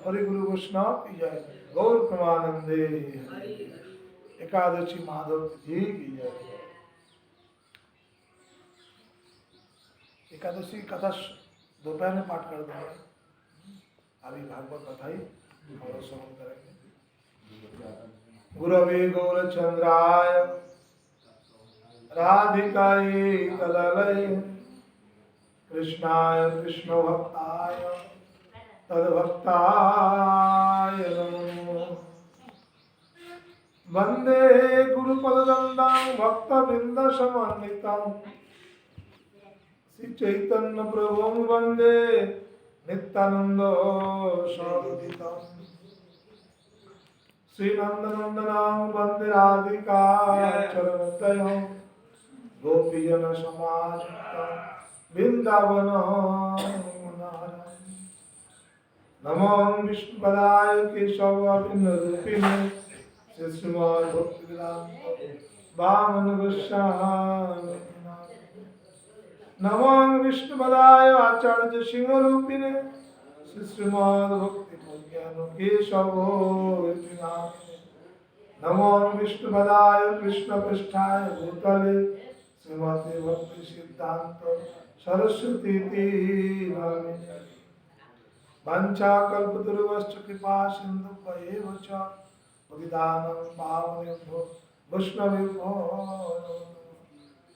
हरि गुरु वैष्णव की जय। गौर प्रमानंदे। एकादशी माधव जी की जय। एकादशी कथा दोपहर में पाठ कर देंगे। अभी भागवत कथा ही और श्रवण करेंगे। गुरवे गौरचंद्राय राधिकायै तदलये कृष्णाय कृष्ण भक्ताय तद्भक्ताय नमो। वंदे गुरुपददंडं भक्तवृंदसमन्वितं श्री चैतन्य प्रभुं वंदे नित्यानंद सहोदितं श्री नंदनंदनं वंदे राधिका चरणोदयं गोपीजन समायुक्तं वृंदावनं नमो विष्णुपदाय केशवापिन्नरूपिणे श्रीमान भक्तिवेदांत वामन गोस्वामी नमो विष्णुपदाय आचार्य सिंहरूपिणे श्रीमान भक्ति ज्ञान केशव नमो विष्णुपदाय कृष्ण पृष्ठाय भूतले श्रीमती भक्ति सिद्धांत सरस्वती नामिने वंचाकल्पतरुश्च कृपा सिन्धुभ्येव च पतितानां पावनेभ्यो वैष्णवेभ्यो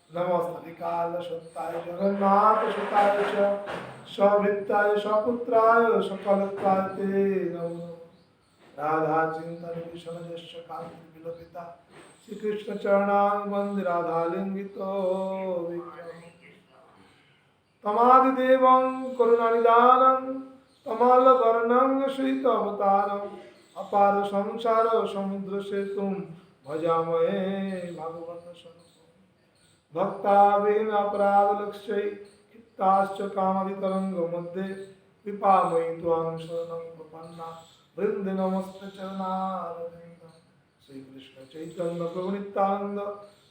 नमस्ते कालसत्ताय जगन्नाथसुताय च सवृत्ताय सपुत्राय सकलत्राय ते नमो। राधा चिंतन विषणजस्य कांति विलपिता श्रीकृष्ण चरणां वन्दे राधालिंगितो विक्रम तमादिदेवं करुणानिधानं कमलवर्णं श्रीतवतारम् अपार संसार समुद्र सेतुं भजामहे भगवन् स्वरूपम् भक्तावेन अपराधलक्ष्यै क्षिप्ताश्च कामदितरङ्गमध्ये कृपामयि त्वां शरणं प्रपन्ना वृन्दे नमस्ते चरणारविन्दं। श्रीकृष्ण चैतन्य प्रभु नित्यानंद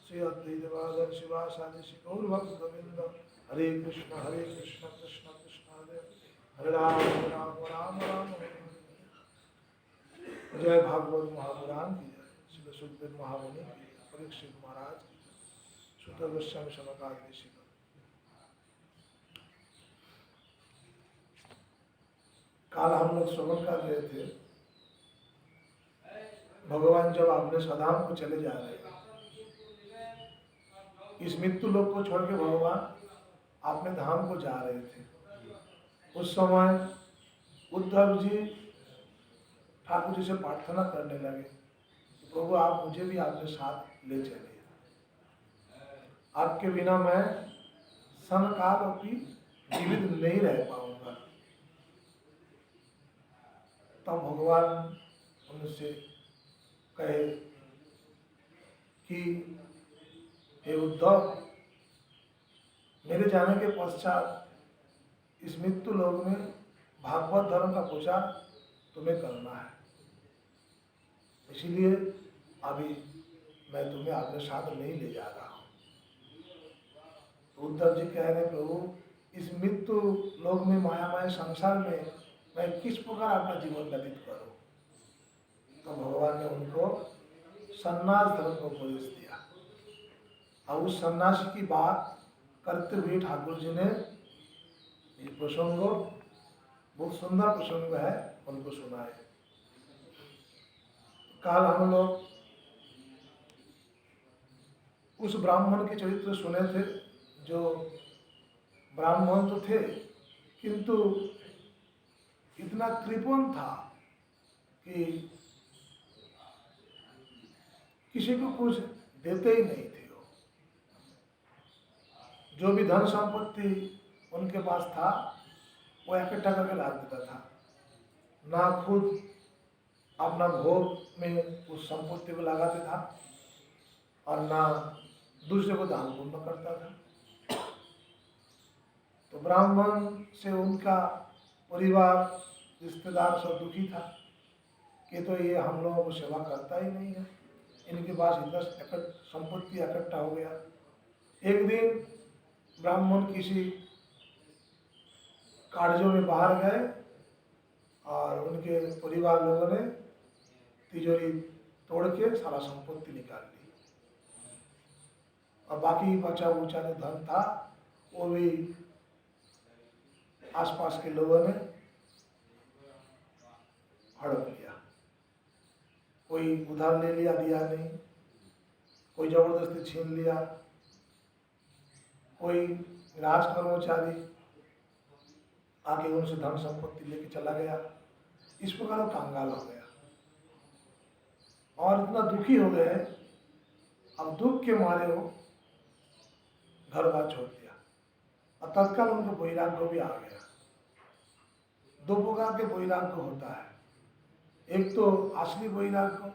श्री अद्वैत गदाधर शिवासादि श्री गौर भक्तवृंद हरे कृष्ण कृष्ण कृष्ण हरे हरे राम राम राम राम हरे हरे। जय भागवत महापुराण की जय। श्री सुखदेव महामुनि की परीक्षित महाराज की जय। सुत गोस्वामी सनकादि ऋषि। काल हम लोग श्रवण कर रहे थे भगवान जब अपने स्वधाम को चले जा रहे हैं, इस मृत्यु लोक को छोड़ के भगवान अपने धाम को जा रहे थे। उस समय उद्धव जी ठाकुर जी से प्रार्थना करने लगे, प्रभु आप मुझे भी आपके साथ ले चलिए, आपके बिना मैं सनकाल भी जीवित नहीं रह पाऊंगा। तब भगवान उनसे कहे कि हे उद्धव, मेरे जाने के पश्चात इस मृत्यु लोक में भागवत धर्म का प्रचार तुम्हें करना है, इसीलिए अभी मैं तुम्हें अपने साथ नहीं ले जा रहा हूँ। तो उद्धव जी कह रहे प्रभु, इस मृत्यु लोक में मायामय संसार में मैं किस प्रकार अपना जीवन व्यतीत करूँ। तो भगवान ने उनको सन्यास धर्म को उपदेश दिया और उस सन्यासी की बात करते हुए ठाकुर जी ने ये प्रसंग, बहुत सुंदर प्रसंग है, उनको सुनाए। कल हम लोग उस ब्राह्मण के चरित्र सुने थे, जो ब्राह्मण तो थे किंतु इतना कृपण था कि किसी को कुछ देते ही नहीं थे। वो जो भी धन संपत्ति उनके पास था वो इकट्ठा करके रख देता था, ना खुद अपना भोग में उस संपत्ति को लगाते था और ना दूसरे को दान पुण्य करता था। तो ब्राह्मण से उनका परिवार रिश्तेदार सब दुखी था कि तो ये हम लोगों को सेवा करता ही नहीं है, इनके पास इतना संपत्ति इकट्ठा हो गया। एक दिन ब्राह्मण किसी कार्यों में बाहर गए और उनके परिवार लोगों ने तिजोरी तोड़ के सारा संपत्ति निकाल ली, और बाकी बचा उचा जो धन था वो भी आसपास के लोगों ने हड़प लिया। कोई उधार ले लिया, दिया नहीं, कोई जबरदस्ती छीन लिया, कोई राज कर्मचारी आके उनसे धन संपत्ति लेके चला गया। इस प्रकार वो कंगाल हो गया और इतना दुखी हो गए, अब दुख के मारे वो घर बार छोड़ दिया और तत्काल उनको वैराग्य भी आ गया। दो प्रकार के वैराग्य होता है, एक तो असली वैराग्य,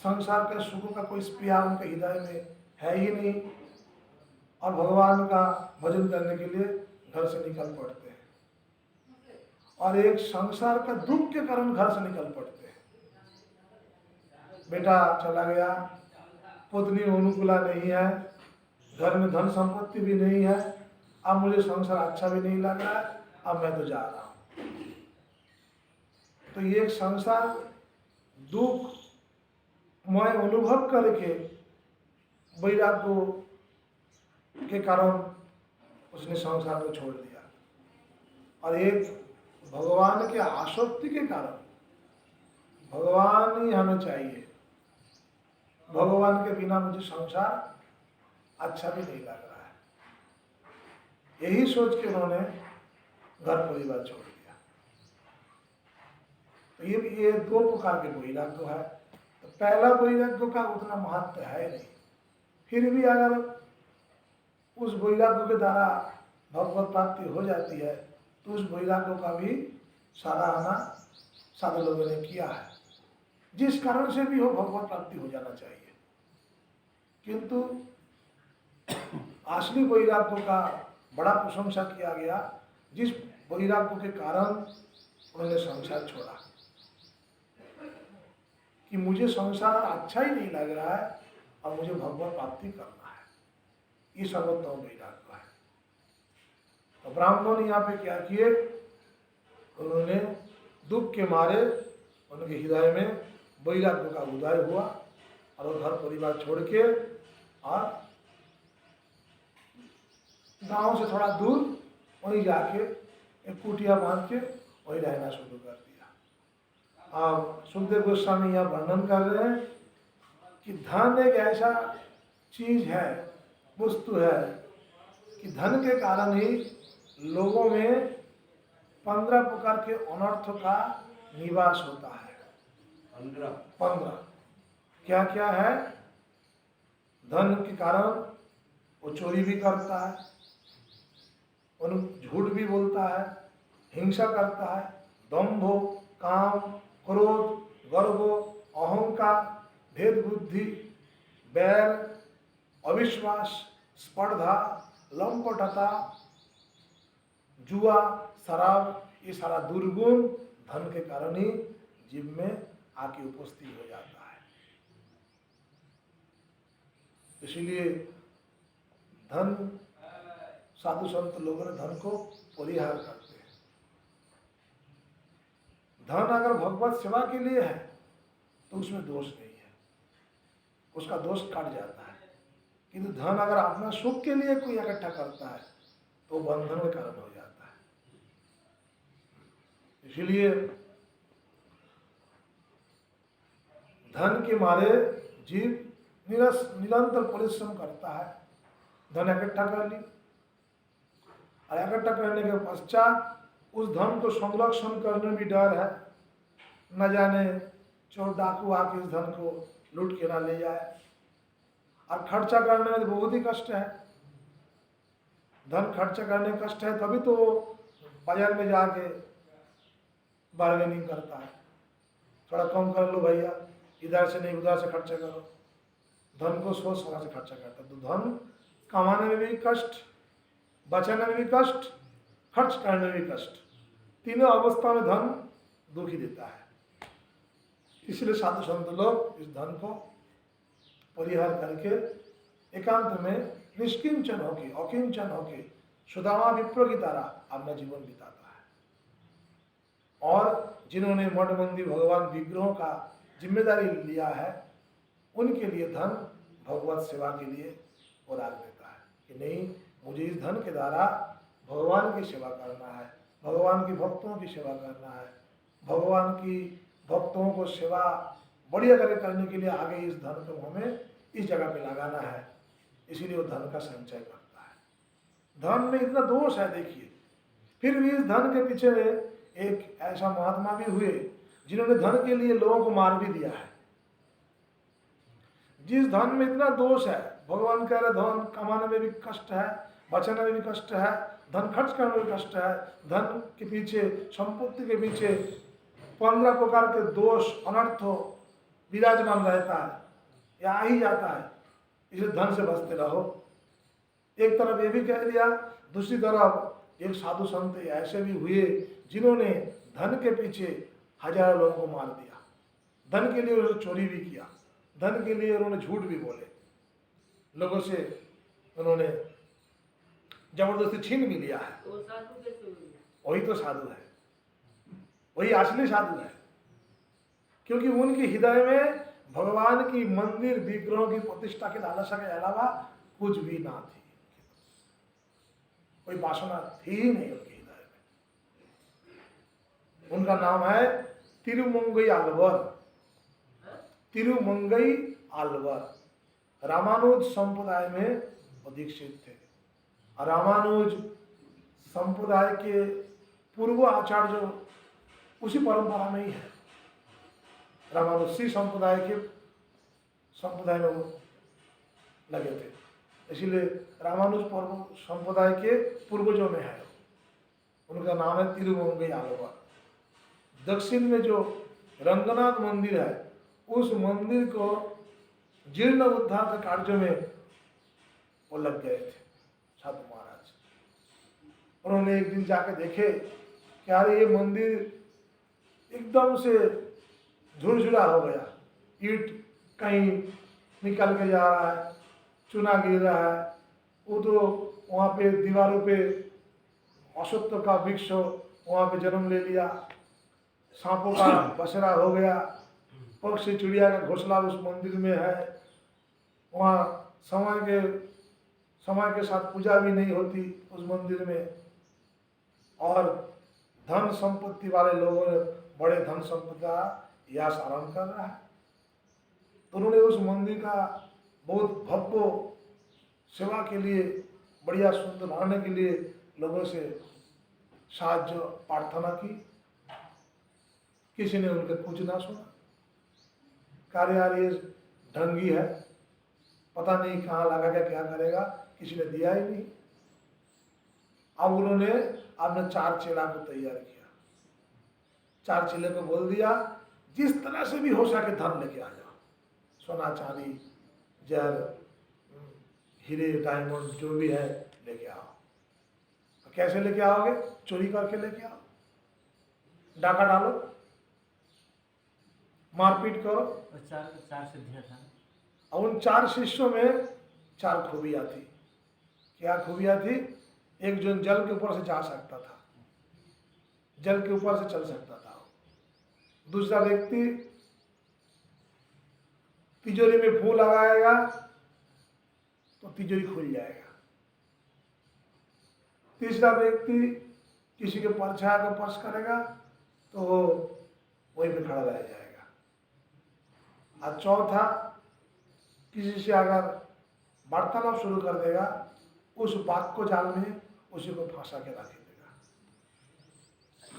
संसार के सुखों का कोई स्पृहा उनके हृदय में है ही नहीं और भगवान का भजन करने के लिए घर से निकल पड़ते हैं, और एक संसार का दुख के कारण घर से निकल पड़ते हैं। बेटा चला गया, पत्नी अनुकूला नहीं है, घर में धन संपत्ति भी नहीं है, अब मुझे संसार अच्छा भी नहीं लग रहा है, अब मैं तो जा रहा हूं। तो ये एक संसार दुख मैं अनुभव करके वैराग्य के कारण उसने संसार को छोड़ दिया, और एक भगवान के आसक्ति के कारण भगवान ही हमें चाहिए, भगवान के बिना मुझे संसार अच्छा भी नहीं लग रहा है, यही सोच के उन्होंने घर परिवार छोड़ दिया। तो ये दो प्रकार के वैराग्य है। तो पहला वैराग्य का उतना महत्व है नहीं, फिर भी अगर उस वैराग्य के द्वारा भगवत प्राप्ति हो जाती है तो उस वैराग्य का भी सराहना साधु लोगों ने किया है, जिस कारण से भी हो भगवत प्राप्ति हो जाना चाहिए। किंतु असली वैराग्य का बड़ा प्रशंसा किया गया, जिस वैराग्य के कारण उन्होंने संसार छोड़ा कि मुझे संसार अच्छा ही नहीं लग रहा है, अब मुझे भगवत प्राप्ति करना है, ये सर्वोत्तम वैराग्य है। तो ब्राह्मण यहाँ पे क्या किए, उन्होंने दुख के मारे उनके हृदय में वैराग्य का उदय हुआ और वो घर परिवार छोड़ के और गांव से थोड़ा दूर वहीं जाके एक कुटिया बांध के वहीं रहना शुरू कर दिया। अब सुखदेव गोस्वामी यहाँ वर्णन कर रहे हैं कि धन एक ऐसा चीज है, वस्तु है कि धन के कारण ही लोगों में 15 प्रकार के अनर्थों का निवास होता है। 15 क्या क्या है? धन के कारण वो चोरी भी करता है, झूठ भी बोलता है, हिंसा करता है, दंभ, काम, क्रोध, गर्व, अहंकार, भेद बुद्धि, बैर, अविश्वास, स्पर्धा, लंपटता, जुआ, शराब, ये सारा दुर्गुण धन के कारण ही जीव में आके उपस्थित हो जाता है। इसलिए धन, साधु संत लोगों ने धन को परिहार करते हैं। धन अगर भगवत सेवा के लिए है तो उसमें दोष नहीं है, उसका दोष कट जाता है। किंतु धन अगर अपना सुख के लिए कोई इकट्ठा करता है तो बंधन में कारण हो जाता है। इसलिए धन के मारे जीव निरंतर परिश्रम करता है, धन इकट्ठा कर ली और इकट्ठा करने के पश्चात उस धन को संरक्षण करने में भी डर है, न जाने चोर डाकू आके इस धन को लूट के ना ले जाए, और खर्चा करने में बहुत ही कष्ट है। धन खर्चा करने में कष्ट है, तभी तो बाजार में जाके बार्गेनिंग करता है, थोड़ा कम कर लो भैया, इधर से नहीं उधर से खर्चा करो। धन को सोच समझ से खर्चा करता है। तो धन कमाने में भी कष्ट, बचाने में भी कष्ट, खर्च करने में भी कष्ट, तीनों अवस्था में धन दुखी देता है। इसलिए साधु संत लोग इस धन को परिहार करके एकांत में निष्किंचन होके, अकिंचन होके, सुदामा विप्र की तरह अपना जीवन बिताता है। और जिन्होंने मठ मंदिर भगवान विग्रहों का जिम्मेदारी लिया है, उनके लिए धन भगवत सेवा के लिए वो राग देता है कि नहीं, मुझे इस धन के द्वारा भगवान की सेवा करना है, भगवान की भक्तों की सेवा करना है, भगवान की भक्तों को सेवा बढ़िया करने के लिए आगे इस धन को हमें इस जगह पे लगाना है। इसीलिए वो धन का संचय करता है। धन में इतना दोष है देखिए, फिर भी इस धन के पीछे एक ऐसा महात्मा भी हुए जिन्होंने धन के लिए लोगों को मार भी दिया है। जिस धन में इतना दोष है, भगवान कह रहे धन कमाने में भी कष्ट है, बचाने में भी कष्ट है, धन खर्च करने में भी कष्ट है, धन के पीछे, संपत्ति के पीछे 15 प्रकार के दोष अनर्थ विराजमान रहता है, या आ ही जाता है। इसलिए धन से बचते रहो। एक तरफ ये भी कह दिया, दूसरी तरफ एक साधु संत ऐसे भी हुए जिन्होंने धन के पीछे हजारों लोगों को मार दिया। धन के लिए उन्होंने चोरी भी किया, धन के लिए उन्होंने झूठ भी बोले, लोगों से उन्होंने जबरदस्ती छीन भी लिया है। वही तो साधु है, वही असली साधु है, क्योंकि उनके हृदय में भगवान की मंदिर विग्रहों की प्रतिष्ठा के लालसा के अलावा कुछ भी ना थी, कोई वासना थी ही नहीं उनके हृदय में। उनका नाम है तिरुमंगई आलवर। तिरुमंगई आलवर रामानुज संप्रदाय में दीक्षित थे। रामानुज संप्रदाय के पूर्व आचार्य उसी परंपरा में ही है। रामानुजी संप्रदाय में वो लगे थे, इसीलिए रामानुज संप्रदाय के पूर्वजों में है। उनका नाम है तिरुमंगई आलवर। दक्षिण में जो रंगनाथ मंदिर है, उस मंदिर को जीर्ण उद्धार के कार्य में वो लग गए थे साधु महाराज। उन्होंने एक दिन जाके देखे कि यार ये मंदिर एकदम से झुरझुरा हो गया, ईंट कहीं निकल के जा रहा है, चूना गिर रहा है, वो तो वहाँ पे दीवारों पे अश्वत्थ का वृक्ष वहाँ पे जन्म ले लिया, सांपों का बसेरा हो गया, पक्षी चिड़िया का घोंसला उस मंदिर में है, वहाँ समय के साथ पूजा भी नहीं होती उस मंदिर में, और धन संपत्ति वाले लोगों ने बड़े धन संपत्ति का यश आरंभ कर रहा है। तो उन्होंने उस मंदिर का बहुत भव्य सेवा के लिए, बढ़िया सुंदर बनाने के लिए लोगों से साहाय्य प्रार्थना की। किसी ने उनके कुछ ना सुना, कार्य यार ये ढंगी है, पता नहीं कहाँ लगा के क्या करेगा, किसी ने दिया ही नहीं। अब उन्होंने अपने 4 चेला को तैयार किया। 4 चेले को बोल दिया, जिस तरह से भी हो सके धन लेके आ जाओ, सोना चांदी जहर हीरे डायमंड जो भी है लेके आओ। तो कैसे लेके आओगे? चोरी करके लेके आओ, डाका डालो, मारपीट करो। और 4 सिद्धियां था। और उन 4 शिष्यों में 4 खूबियाँ थी। क्या खूबियाँ थी? एक जो जल के ऊपर से जा सकता था, जल के ऊपर से चल सकता था। दूसरा व्यक्ति तिजोरी में फूल लगाएगा तो तिजोरी खुल जाएगा। तीसरा व्यक्ति किसी के परछाई को स्पर्श करेगा तो वो वहीं पे खड़ा रह जाएगा। और चौथा, किसी से अगर वार्तालाप शुरू कर देगा, उस बात को जाल में उसी को फंसा के रख देगा।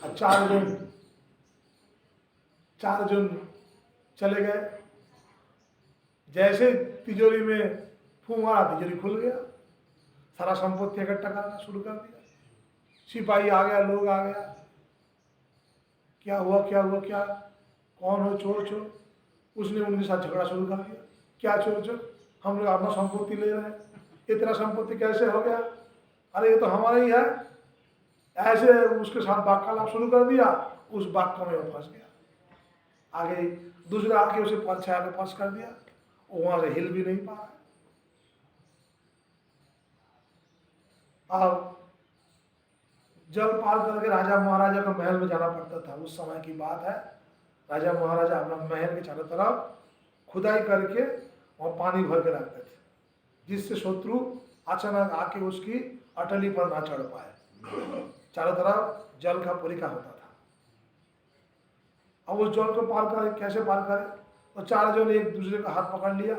और 4 जन चले गए। जैसे तिजोरी में फूंक मारा, तिजोरी खुल गया, सारा संपत्ति इकट्ठा करना शुरू कर दिया। सिपाही आ गया, लोग आ गया, क्या हुआ क्या हुआ, क्या कौन हो, चोर चोर। उसने उनके साथ झगड़ा शुरू कर दिया। क्या चोर चोर, हम लोग अपना संपत्ति ले रहे हैं, इतना संपत्ति कैसे हो गया? अरे ये तो हमारा ही है। ऐसे उसके साथ वार्तालाप शुरू कर दिया, उस वाक्य में वो फंस गया। आगे दूसरा आके उसे परछाई में फंस कर दिया, वो वहां से हिल भी नहीं पा रहा। अब जल पार करके राजा महाराजा को महल में जाना पड़ता था। उस समय की बात है। राजा महाराजा अपना महल के चारों तरफ खुदाई करके वहाँ पानी भर के रखते थे, जिससे शत्रु अचानक आके उसकी अटली पर ना चढ़ पाए। चारों तरफ जल का परिका होता था। अब उस जल को पार करे, कैसे पार करे? तो चार जन एक दूसरे का हाथ पकड़ लिया,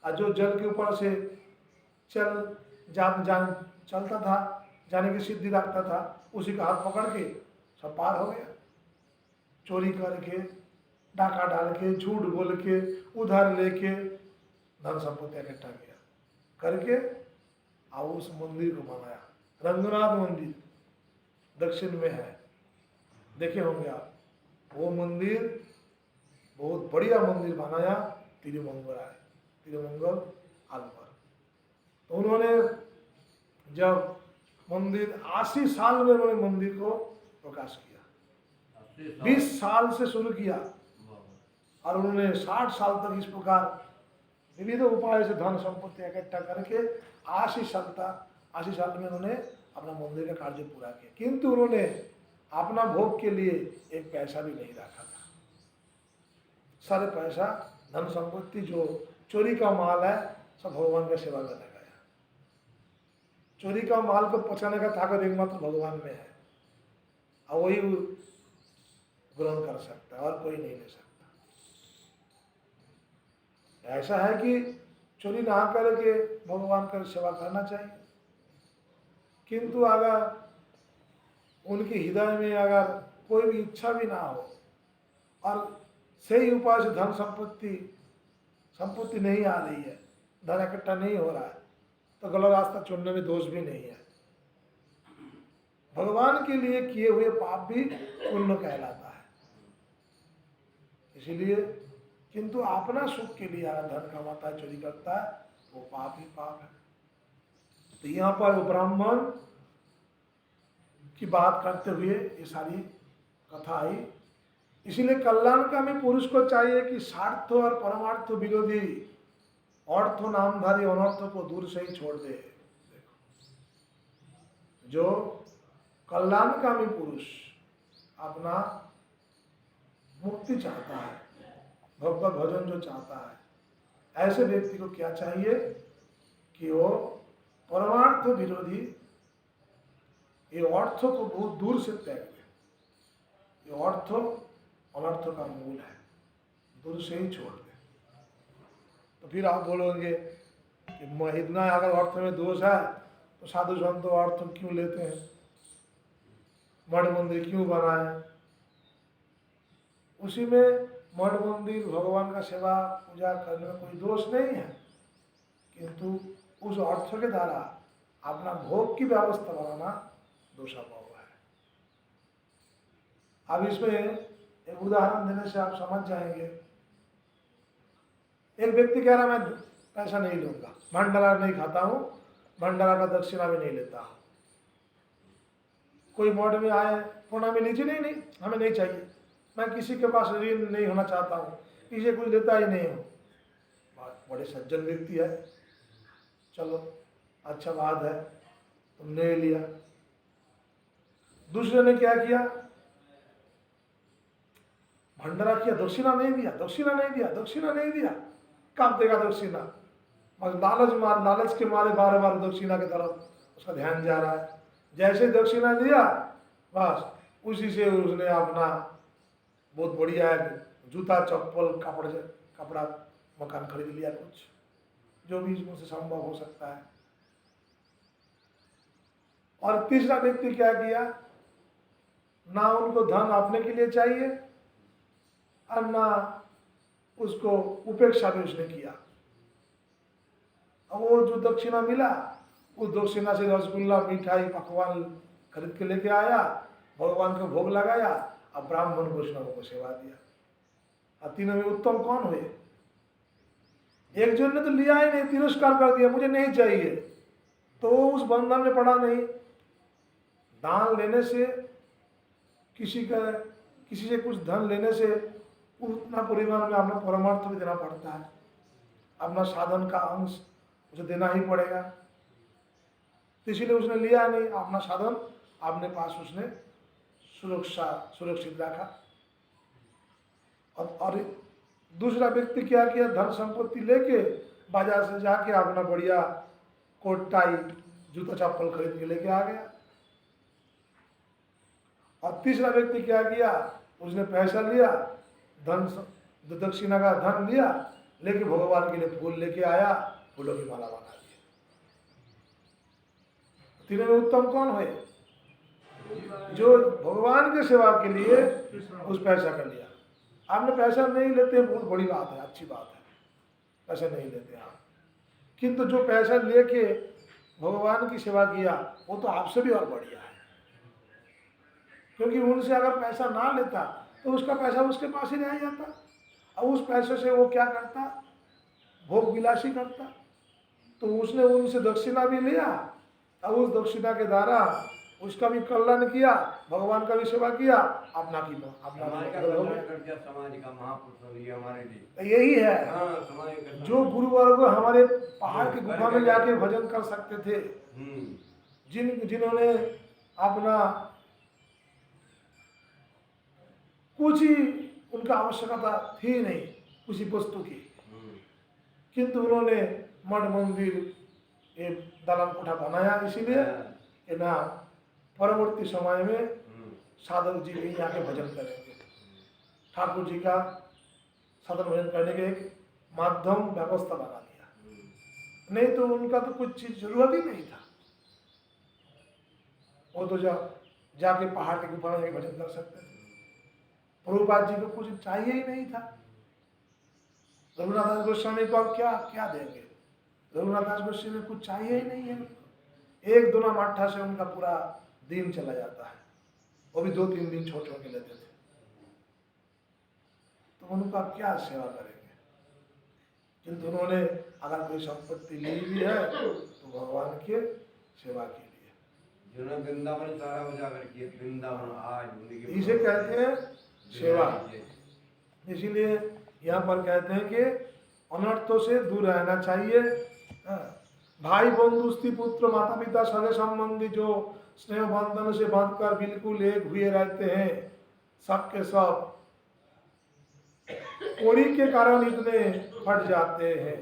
और जो जल के ऊपर से चलता था, जाने की सिद्धि रखता था, उसी का हाथ पकड़ के सब पार हो गया। चोरी करके, डाका डाल के, झूठ बोल के, उधार लेके धन संपत्ति इकट्ठा किया करके, और उस मंदिर को बनाया। रंगनाथ मंदिर दक्षिण में है, देखे होंगे आप। वो मंदिर बहुत बढ़िया मंदिर बनाया तिरुमंगल आलवर। तो उन्होंने जब मंदिर 80 साल में उन्होंने मंदिर को प्रकाश किया। 20 साल से शुरू किया और उन्होंने 60 साल तक इस प्रकार विविध उपाय से धन संपत्ति इकट्ठा करके 80 साल में उन्होंने अपना मंदिर का कार्य पूरा किया। किंतु उन्होंने अपना भोग के लिए एक पैसा भी नहीं रखा था। सारे पैसा, धन संपत्ति, जो चोरी का माल है, सब भगवान का सेवा में लगाया। चोरी का माल को पचाने का ताकत एकमात्र भगवान में है, और वही ग्रहण कर सकता है और कोई नहीं ले सकता। ऐसा है कि चोरी ना करके भगवान का सेवा करना चाहिए। किंतु अगर उनके हृदय में अगर कोई भी इच्छा भी ना हो और सही उपाय से धन संपत्ति नहीं आ रही है, धन इकट्ठा नहीं हो रहा है, तो गलत रास्ता चुनने में दोष भी नहीं है। भगवान के लिए किए हुए पाप भी पुण्य कहलाता है। इसीलिए किंतु अपना सुख के लिए अगर धन कमाता है, चोरी करता है, वो पाप ही पाप है। तो यहाँ पर वो ब्राह्मण की बात करते हुए ये सारी कथा आई। इसीलिए कल्याणकामी पुरुष को चाहिए कि स्वार्थ और परमार्थ विरोधी अर्थ नामधारी अनर्थ को दूर से ही छोड़ दे। देखो, जो कल्याणकामी पुरुष अपना मुक्ति चाहता है, भगवत भजन जो चाहता है, ऐसे व्यक्ति को क्या चाहिए कि वो परमार्थ विरोधी ये अर्थ को बहुत दूर से त्याग दे। ये अर्थ अनर्थ का मूल है, दूर से ही छोड़ दे। तो फिर आप बोलोगे कि इतना अगर अर्थ में दोष है तो साधु संत अर्थ क्यों लेते हैं, मठ मंदिर क्यों बनाए? उसी में मठ मंदिर भगवान का सेवा पूजा करने में कोई दोष नहीं है, किंतु उस अर्थ के द्वारा अपना भोग की व्यवस्था बनाना दोषाभाव है। अब इसमें एक उदाहरण देने से आप समझ जाएंगे। एक व्यक्ति कह रहा मैं पैसा नहीं लूंगा, भंडारा नहीं खाता हूं, भंडारा का दक्षिणा भी नहीं लेता हूं। कोई मठ में आए, प्रणामी लीजिए, नहीं हमें नहीं चाहिए, मैं किसी के पास ऋण नहीं होना चाहता हूँ, किसी कुछ लेता ही नहीं हूँ। बड़े सज्जन व्यक्ति है, चलो अच्छा बात है, तुमने लिया। दूसरे ने क्या किया, भंडारा किया, दक्षिणा नहीं दिया। कब देगा दक्षिणा? बस लालच के मारे बार बार दक्षिणा की तरफ उसका ध्यान जा रहा है। जैसे दक्षिणा दिया, बस उसी से उसने अपना बहुत बढ़िया जूता, चप्पल, कपड़ा, मकान खरीद लिया, कुछ जो भी इसमें से संभव हो सकता है। और तीसरा व्यक्ति क्या किया, ना उनको धन अपने के लिए चाहिए और ना उसको उपेक्षा भी उसने किया। अब वो जो दक्षिणा मिला, उस दक्षिणा से रसगुल्ला, मिठाई, पकवान खरीद के लेके आया, भगवान को भोग लगाया, अब ब्राह्मण वैष्णव को सेवा दिया। और तीनों में उत्तम कौन हुए? एक जन ने तो लिया ही नहीं, तिरस्कार कर दिया, मुझे नहीं चाहिए, तो उस बंधन में पड़ा नहीं। दान लेने से, किसी से कुछ धन लेने से उतना परिमाण में अपना परमार्थ भी देना पड़ता है, अपना साधन का अंश उसे देना ही पड़ेगा। तो इसीलिए उसने लिया नहीं, अपना साधन अपने पास उसने सुरक्षित रखा। और दूसरा व्यक्ति क्या किया, धन संपत्ति लेके बाजार से जाके अपना बढ़िया कोट टाई जूता चप्पल खरीद के लेके आ गया। और तीसरा व्यक्ति क्या किया, उसने पैसा लिया, धन दक्षिणा का धन लिया, लेके भगवान के लिए फूल लेके आया, फूलों की माला बना दी। तीनों में उत्तम कौन है? जो भगवान के सेवा के लिए उस पैसा कर लिया। आपने पैसा नहीं लेते, बहुत बड़ी बात है, अच्छी बात है, पैसा नहीं लेते आप, किंतु जो पैसा लेके भगवान की सेवा किया वो तो आपसे भी और बढ़िया है। क्योंकि उनसे अगर पैसा ना लेता तो उसका पैसा उसके पास ही रह जाता, और उस पैसे से वो क्या करता, भोग विलासी करता। तो उसने उनसे दक्षिणा भी लिया, और उस दक्षिणा के द्वारा उसका भी कल्याण किया, भगवान का भी सेवा किया, अपना की अपना समाज का महापुरुष ये हमारे लिए तो यही है। जो गुरुवर्ग हमारे पहाड़ की गुफा में जाके भजन कर सकते थे, जिन्होंने अपना कुछ ही उनका आवश्यकता थी नहीं किसी वस्तु की, किंतु उन्होंने मठ मंदिर ये दालान कोठा बनाया इसीलिए कि ना परवर्ती समय में साधक जी भी यहाँ के भजन करेंगे। ठाकुर जी का साधन भजन करने के एक माध्यम व्यवस्था बना दिया, नहीं तो उनका तो कुछ चीज जरूरत ही नहीं था। वो तो जाके पहाड़ के गुफा में भजन कर सकते थे। प्रभुपाद जी को कुछ चाहिए ही नहीं था। रघुनाथ दास गोस्वामी को आप क्या क्या देंगे? रघुनाथ दास गोस्वामी में कुछ चाहिए ही नहीं है। एक दोना माठा से उनका पूरा दिन चला जाता है, वो भी 2-3 दिन छोड़ के लेते थे। तो उनको आप क्या सेवा करेंगे? किंतु उन्होंने अगर कोई संपत्ति ली भी है तो भगवान के सेवा के लिए। जिन्होंने वृंदावन सारा उजागर किया, वृंदावन आज इसे कहते हैं सेवा। इसीलिए यहाँ पर कहते हैं कि अनर्थों से दूर रहना चाहिए। भाई बंधु स्त्री पुत्र माता पिता सगे संबंधी जो स्नेह बंधन से बांधकर बिल्कुल एक हुए रहते हैं, सबके सब कोड़ी के कारण इतने फट जाते हैं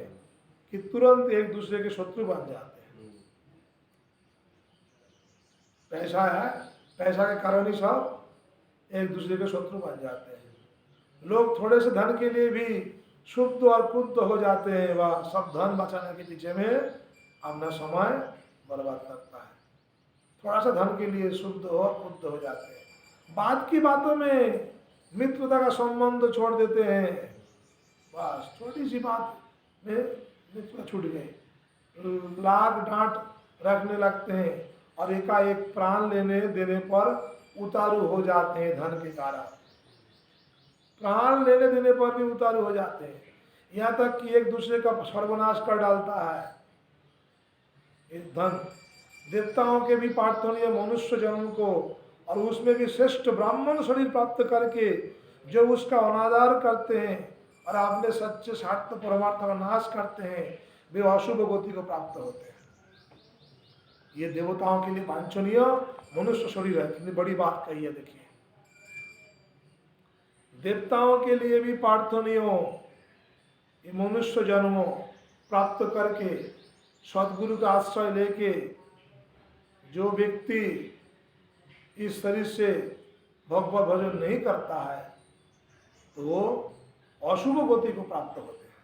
कि तुरंत एक दूसरे के शत्रु बन जाते हैं। पैसा है, पैसा के कारण ही सब एक दूसरे के शत्रु बन जाते हैं। लोग थोड़े से धन के लिए भी शुद्ध और कुद्ध हो जाते हैं, वह सब धन बचाने के पीछे में अपना समय बर्बाद करता है। थोड़ा सा धन के लिए शुद्ध और कुद्ध हो जाते हैं, बाद की बातों में मित्रता का संबंध छोड़ देते हैं। बस छोटी सी बात में मित्रता छूट गई, लाग डांट रखने लगते हैं और एकाएक प्राण लेने देने पर उतारू हो जाते हैं। धन के कारण प्राण लेने देने पर भी उतारू हो जाते हैं, यहाँ तक कि एक दूसरे का सर्वनाश कर डालता है। इस धन देवताओं के भी प्रार्थनीय मनुष्य जन्म को और उसमें भी श्रेष्ठ ब्राह्मण शरीर प्राप्त करके जो उसका अनादर करते हैं और अपने सच्चे स्वार्थ परमार्थ का नाश करते हैं, वे अशुभ गति को प्राप्त होते हैं। ये देवताओं के लिए वांछनीय मनुष्य शरीर है। कितनी बड़ी बात कही है, देखिए। देवताओं के लिए भी प्रार्थनीय ये मनुष्य जन्म प्राप्त करके सदगुरु का आश्रय लेके जो व्यक्ति इस शरीर से भगवत भजन नहीं करता है तो वो अशुभ गति को प्राप्त होते हैं।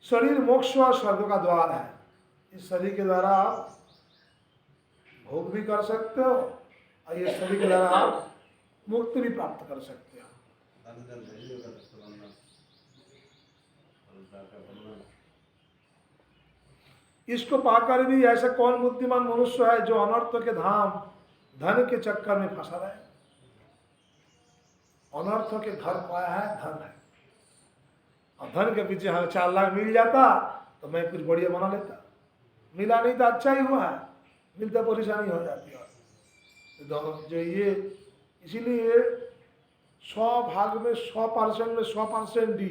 शरीर मोक्ष और स्वर्ग का द्वार है। इस शरीर के द्वारा आप भोग भी कर सकते हो और ये शरीर के द्वारा आप मुक्ति भी प्राप्त कर सकते हो। इसको पाकर भी ऐसा कौन बुद्धिमान मनुष्य है जो अनर्थ के धाम धन के चक्कर में फंसा रहे। अनर्थ के घर पाया है, धन है, और धन के पीछे हमें 4 लाख मिल जाता तो मैं कुछ बढ़िया बना लेता। मिला नहीं तो अच्छा ही हुआ है, मिलता परेशानी हो जाती है। तो जो ये इसीलिए 100 भाग में 100% में 100% ही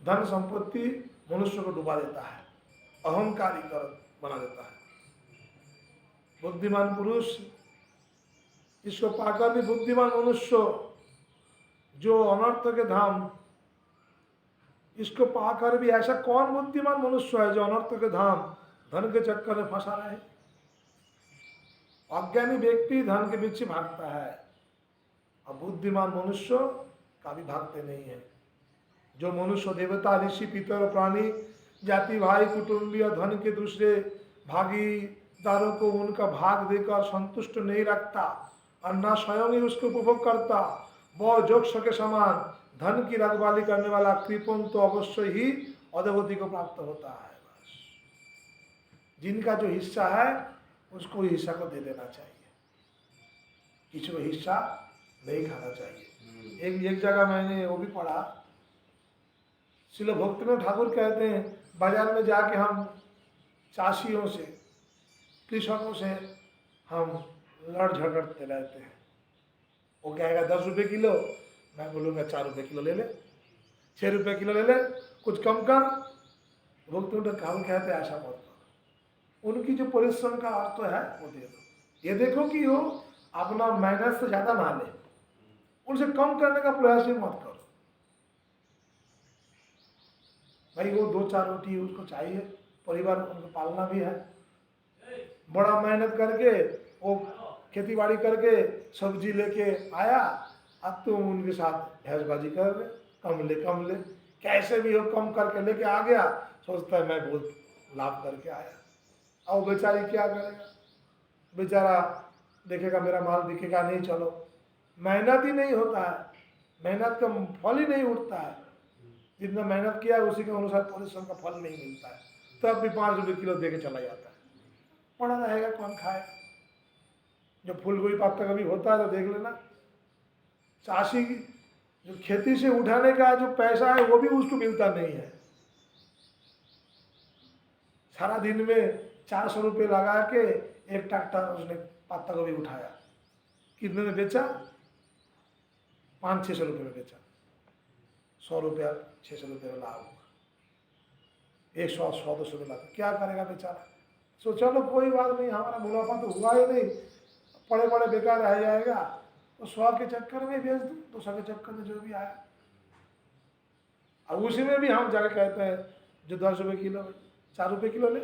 धन संपत्ति मनुष्य को डुबा देता है, अहंकारी कर बना देता है। बुद्धिमान पुरुष इसको पाकर भी बुद्धिमान मनुष्य जो अनर्थ के धाम, इसको पाकर भी ऐसा कौन बुद्धिमान मनुष्य है जो अनर्थ के धाम धन के चक्कर में फंसा रहे। अज्ञानी व्यक्ति धन के पीछे भागता है और बुद्धिमान मनुष्य कभी भागते नहीं है। जो मनुष्य देवता ऋषि पितर प्राणी जाति भाई कुटुंबी और धन के दूसरे भागीदारों को उनका भाग देकर संतुष्ट नहीं रखता और न स्वयं ही उसको उपभोग करता, वह जोक्ष के समान धन की रखवाली करने वाला कृपण तो अवश्य ही अधोगति को प्राप्त होता है। बस जिनका जो हिस्सा है उसको हिस्सा को दे देना चाहिए, किसी को हिस्सा नहीं खाना चाहिए। एक जगह मैंने वो भी पढ़ा, श्रील भक्तिनाथ ठाकुर कहते हैं बाजार में जाके हम चाषियों से कृषकों से हम लड़ झगड़ते रहते हैं। वो कहेगा 10 रुपये किलो, मैं बोलूँगा 4 रुपये किलो ले ले, 6 रुपये किलो ले ले, कुछ कम कर। भक्तिनाथ ठाकुर कहते हैं ऐसा मत करो, उनकी जो परिश्रम का अर्थ है वो दे दो। ये देखो कि वो अपना मेहनत से ज़्यादा ना ले, उनसे कम करने का प्रयास ही मत करो। भाई वो 2-4 रोटी उसको चाहिए, परिवार उनको पालना भी है। बड़ा मेहनत करके वो खेती बाड़ी करके सब्जी लेके आया, अब तुम उनके साथ भैंसबाजी कर रहे, कम ले, कैसे भी हो कम करके लेके आ गया, सोचता है मैं बहुत लाभ करके आया। अब बेचारी क्या करेगा, बेचारा देखेगा मेरा माल बिकेगा नहीं, चलो मेहनत ही नहीं होता है, मेहनत का फल ही नहीं उठता है। जितना मेहनत किया है उसी के अनुसार परिश्रम का फल नहीं मिलता है, तब भी 5 रुपये किलो दे के चला जाता है। पड़ा रहेगा कौन खाए। जब फूल गोभी पत्ता कभी होता है तो देख लेना, चाषी जो खेती से उठाने का जो पैसा है वो भी उसको मिलता नहीं है। सारा दिन में 400 रुपये लगा के एक ट्रैक्टर उसने पत्ता गोभी उठाया, कितने में बेचा? 500-600 रुपये में बेचा। 100 रुपया 600 रुपये लाभ होगा, 100-100-200 रुपये लाभ। क्या करेगा बेचारा? सो चलो कोई बात नहीं, हमारा मुनाफा तो हुआ ही नहीं, पड़े बेकार रह जाएगा, तो 100 के चक्कर में बेच दूँ, 200 के चक्कर में जो भी आया। अब उसी में भी हम जाकर कहते हैं जो 10 रुपये किलो 4 रुपये किलो ले,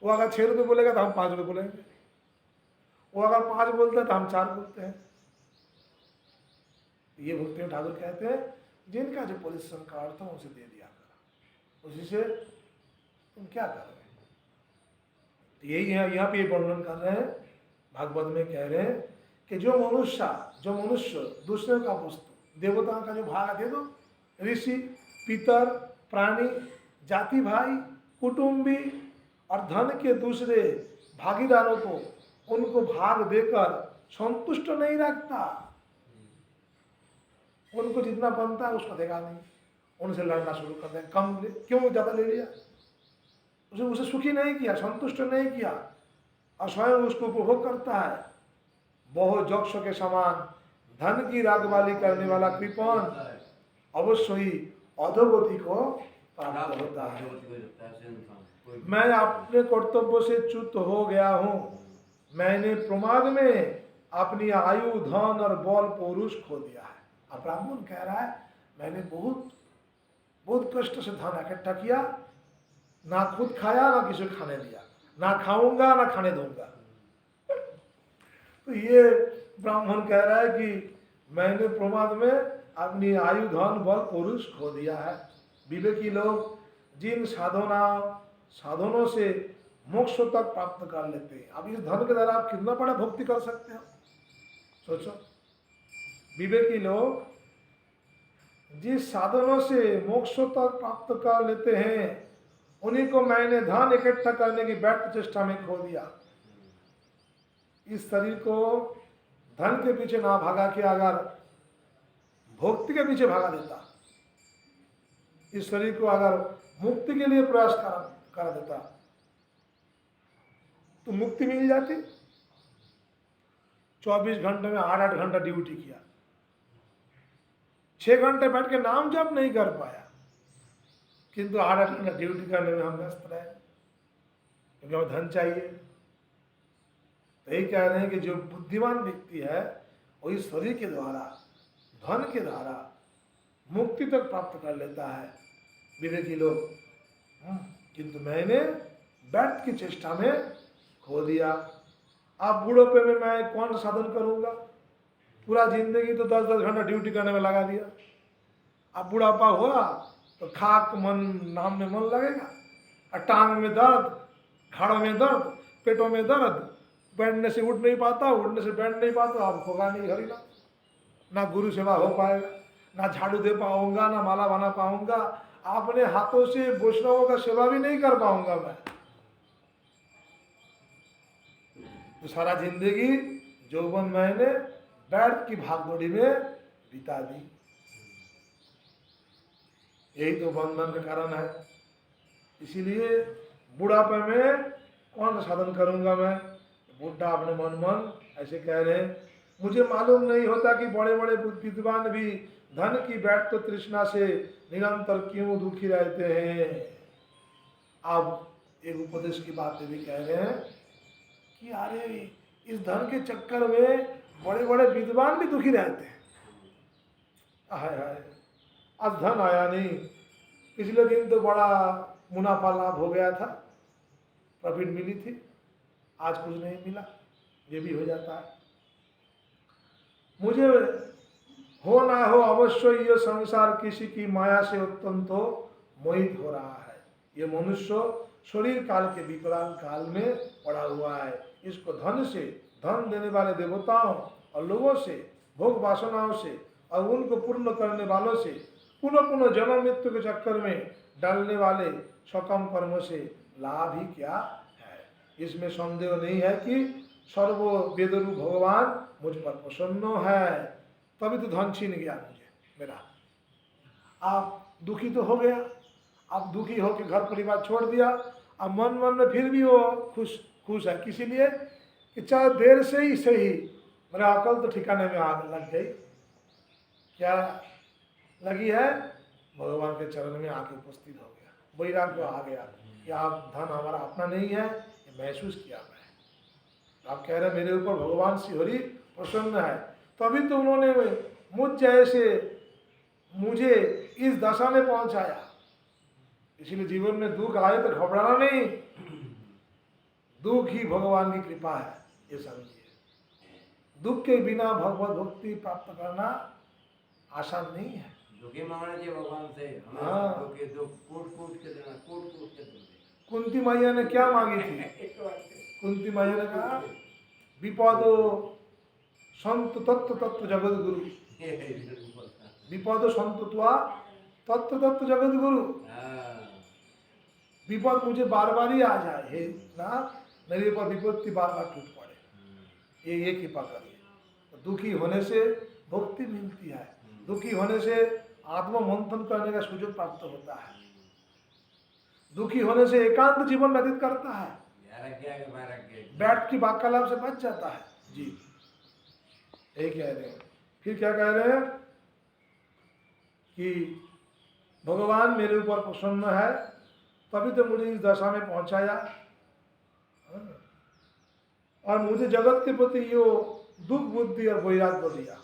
वो अगर 6 रुपये बोलेगा तो हम 5 रुपये बोलेंगे, वो अगर 5 बोलता है तो हम 4 बोलते हैं। ये भक्तिनाथ ठाकुर कहते हैं जिनका जो परिश्रम का अर्थ है उसे दे दिया करो, उसी से तुम क्या कर रहे हो। यही है यहाँ पे वर्णन कर रहे हैं, भागवत में कह रहे हैं कि जो मनुष्य दूसरे का वस्तु, देवताओं का जो भाग दे दो, ऋषि पितर प्राणी जाति भाई कुटुंबी और धन के दूसरे भागीदारों को उनको भाग देकर संतुष्ट नहीं रखता, उनको जितना बनता है उसको देगा नहीं, उनसे लड़ना शुरू कर दें, कम ले, क्यों ज़्यादा ले लिया, उसे सुखी नहीं किया, संतुष्ट नहीं किया और स्वयं उसको उपभोग करता है। बहुत जोक्ष के समान धन की रखवाली करने वाला कृपण अवश्य ही अधोगति को प्राप्त होता है। मैं अपने कर्तव्य से च्युत हो गया हूँ, मैंने प्रमाद में अपनी आयु धन और बल पौरुष खो दिया है। अब ब्राह्मण कह रहा है मैंने बहुत कष्ट से धन इकट्ठा किया, ना खुद खाया ना किसी को खाने दिया, ना खाऊंगा ना खाने दूंगा। तो ये ब्राह्मण कह रहा है कि मैंने प्रमाद में अपनी आयु धन बल पौरुष खो दिया है। विवेकी लोग जिन साधनों से मोक्ष तक प्राप्त कर लेते हैं, अब इस धन के द्वारा आप कितना बड़ा भक्ति कर सकते हो, सोचो। विवेकी लोग जिस साधनों से मोक्ष तक प्राप्त कर लेते हैं उन्हीं को मैंने धन इकट्ठा करने की व्यर्थ चेष्टा में खो दिया। इस शरीर को धन के पीछे ना भागा के अगर भक्ति के पीछे भागा देता, इस शरीर को अगर मुक्ति के लिए प्रयास करा देता तो मुक्ति मिल जाती। 24 घंटे में 8-8 घंटा ड्यूटी किया, 6 घंटे बैठ के नाम जप नहीं कर पाया, किंतु 8 घंटा ड्यूटी करने में हम व्यस्त रहे, क्योंकि हमें धन चाहिए। तो यही कह रहे हैं कि जो बुद्धिमान व्यक्ति है वही शरीर के द्वारा, धन के द्वारा मुक्ति तक प्राप्त कर लेता है, विवेकी लोग। किंतु मैंने व्यर्थ की चेष्टा में खो दिया। आप बूढ़ोपे में मैं कौन सा साधन करूंगा? पूरा जिंदगी तो 10-10 घंटा ड्यूटी करने में लगा दिया। अब बुढ़ापा हुआ तो खाक मन नाम में मन लगेगा, और टांग में दर्द, घाड़ों में दर्द, पेटों में दर्द, बैठने से उठ नहीं पाता, उठने से बैठ नहीं पाता, अब होगा नहीं घरी ना गुरु सेवा हो पाएगा, ना झाड़ू दे पाऊंगा, ना माला बना पाऊंगा, अपने हाथों से वैष्णवों का सेवा भी नहीं कर पाऊंगा मैं। तो सारा जिंदगी यौवन मैंने व्यर्थ की भागदौड़ी में बिता दी। यही तो बंधन का कारण है। इसीलिए बुढ़ापे में कौन सा साधन करूंगा मैं? बुढ़ा अपने मन ऐसे कह रहे हैं, मुझे मालूम नहीं होता कि बड़े बड़े विद्वान भी धन की बैठ तो तृष्णा से निरंतर क्यों दुखी रहते हैं। अब एक उपदेश की बातें भी कह रहे हैं कि अरे इस धन के चक्कर में बड़े बड़े विद्वान भी दुखी रहते हैं। हाय हाय, आज धन आया नहीं, पिछले दिन तो बड़ा मुनाफा लाभ हो गया था, प्रॉफिट मिली थी, आज कुछ नहीं मिला, ये भी हो जाता है। मुझे हो ना हो अवश्य ये संसार किसी की माया से अत्यंत मोहित हो रहा है। ये मनुष्य शरीर काल के विकराल काल में पड़ा हुआ है। इसको धन से, धन देने वाले देवताओं और लोगों से, भोग वासनाओं से और उनको पूर्ण करने वालों से, पुनः पुनः जन्म मृत्यु के चक्कर में डालने वाले सकम कर्मों से लाभ ही क्या है। इसमें संदेह नहीं है कि सर्व वेदरू भगवान मुझ पर प्रसन्न है, तभी तो धन छीन गया मुझे मेरा। आप दुखी तो हो गया, आप दुखी होकर घर परिवार छोड़ दिया, अब मन में फिर भी वो खुश है। किसी लिए कि चाहे देर से ही सही मेरा अकल तो ठिकाने में आग लग गई। क्या लगी है? भगवान के चरण में आके उपस्थित हो गया, वैराग्य आ गया कि आप धन हमारा अपना नहीं है, ये महसूस किया मैं। आप कह रहे हैं मेरे ऊपर भगवान श्री हरि प्रसन्न है, तभी तो उन्होंने मुझ जैसे मुझे इस दशा में पहुंचाया। इसलिए जीवन में दुख आए तो घबराना नहीं, दुख ही भगवान की कृपा है, ये समझिए। दुख के बिना भगवत भक्ति प्राप्त करना आसान नहीं है। दुखी मांगना चाहिए भगवान से। हाँ, दुख कूट के देना, कूट के देना। कुंती मैया ने क्या मांगी थी? कुंती मैया ने कहा विपदो संत तत्व तत्व जगत गुरु, विपदो संत तत्व तत्व जगत गुरु। विपद मुझे बार बार ही आ जाए, हे ना मेरे ऊपर विपत्ति बार बार टूट पड़े, ये कृपा करिए। तो दुखी होने से भक्ति मिलती है, दुखी होने से आत्म मंथन करने का सुयोग प्राप्त होता है, दुखी होने से एकांत जीवन व्यतीत करता है, बैठ की वार्तालाप से बच जाता है। जी यही कह रहे हैं। फिर क्या कह रहे हैं कि भगवान मेरे ऊपर प्रसन्न है, तभी तो मुझे इस दशा में पहुंचाया, और मुझे जगत के प्रति यो दुख बुद्धि और वैराग्य दिया।